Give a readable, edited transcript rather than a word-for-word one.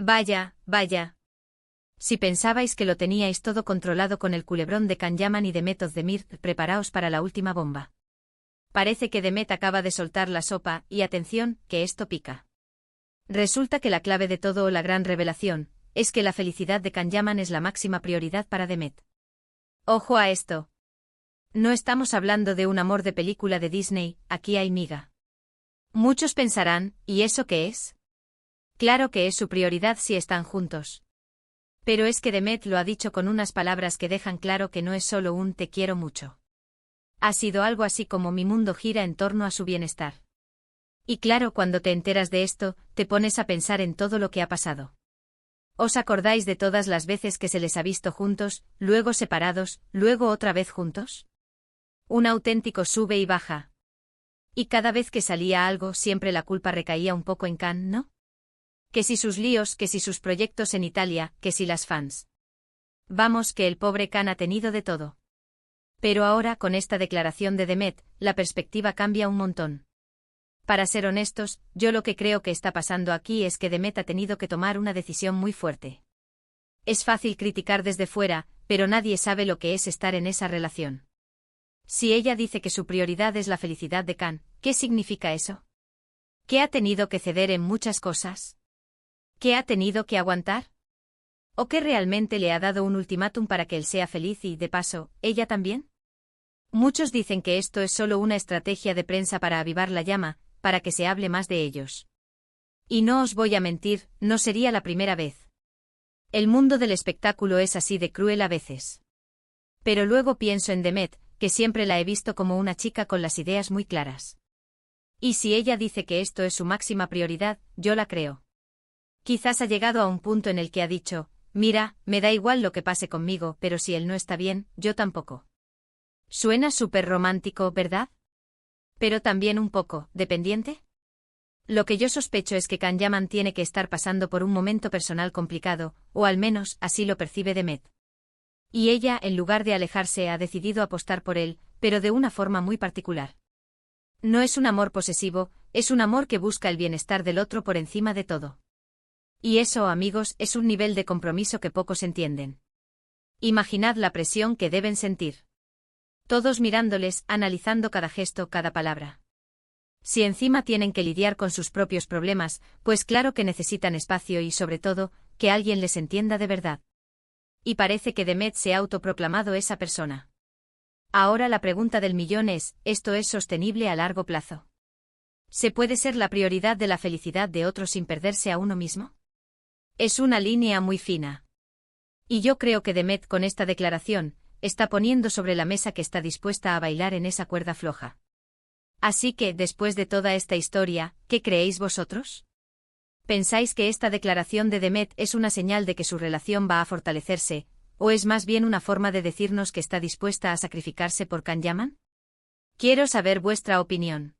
Vaya, vaya. Si pensabais que lo teníais todo controlado con el culebrón de Can Yaman y Demet Özdemir, preparaos para la última bomba. Parece que Demet acaba de soltar la sopa, y atención, que esto pica. Resulta que la clave de todo o la gran revelación, es que la felicidad de Can Yaman es la máxima prioridad para Demet. Ojo a esto. No estamos hablando de un amor de película de Disney, aquí hay miga. Muchos pensarán, ¿y eso qué es? Claro que es su prioridad si están juntos. Pero es que Demet lo ha dicho con unas palabras que dejan claro que no es solo un te quiero mucho. Ha sido algo así como mi mundo gira en torno a su bienestar. Y claro, cuando te enteras de esto, te pones a pensar en todo lo que ha pasado. ¿Os acordáis de todas las veces que se les ha visto juntos, luego separados, luego otra vez juntos? Un auténtico sube y baja. Y cada vez que salía algo siempre la culpa recaía un poco en Can, ¿no? Que si sus líos, que si sus proyectos en Italia, que si las fans. Vamos, que el pobre Can ha tenido de todo. Pero ahora, con esta declaración de Demet, la perspectiva cambia un montón. Para ser honestos, yo lo que creo que está pasando aquí es que Demet ha tenido que tomar una decisión muy fuerte. Es fácil criticar desde fuera, pero nadie sabe lo que es estar en esa relación. Si ella dice que su prioridad es la felicidad de Can, ¿qué significa eso? ¿Que ha tenido que ceder en muchas cosas? ¿Qué ha tenido que aguantar? ¿O que realmente le ha dado un ultimátum para que él sea feliz y, de paso, ella también? Muchos dicen que esto es solo una estrategia de prensa para avivar la llama, para que se hable más de ellos. Y no os voy a mentir, no sería la primera vez. El mundo del espectáculo es así de cruel a veces. Pero luego pienso en Demet, que siempre la he visto como una chica con las ideas muy claras. Y si ella dice que esto es su máxima prioridad, yo la creo. Quizás ha llegado a un punto en el que ha dicho, mira, me da igual lo que pase conmigo, pero si él no está bien, yo tampoco. Suena súper romántico, ¿verdad? Pero también un poco, ¿dependiente? Lo que yo sospecho es que Can Yaman tiene que estar pasando por un momento personal complicado, o al menos, así lo percibe Demet. Y ella, en lugar de alejarse, ha decidido apostar por él, pero de una forma muy particular. No es un amor posesivo, es un amor que busca el bienestar del otro por encima de todo. Y eso, amigos, es un nivel de compromiso que pocos entienden. Imaginad la presión que deben sentir. Todos mirándoles, analizando cada gesto, cada palabra. Si encima tienen que lidiar con sus propios problemas, pues claro que necesitan espacio y, sobre todo, que alguien les entienda de verdad. Y parece que Demet se ha autoproclamado esa persona. Ahora la pregunta del millón es, ¿esto es sostenible a largo plazo? ¿Se puede ser la prioridad de la felicidad de otro sin perderse a uno mismo? Es una línea muy fina. Y yo creo que Demet, con esta declaración, está poniendo sobre la mesa que está dispuesta a bailar en esa cuerda floja. Así que, después de toda esta historia, ¿qué creéis vosotros? ¿Pensáis que esta declaración de Demet es una señal de que su relación va a fortalecerse, o es más bien una forma de decirnos que está dispuesta a sacrificarse por Can Yaman? Quiero saber vuestra opinión.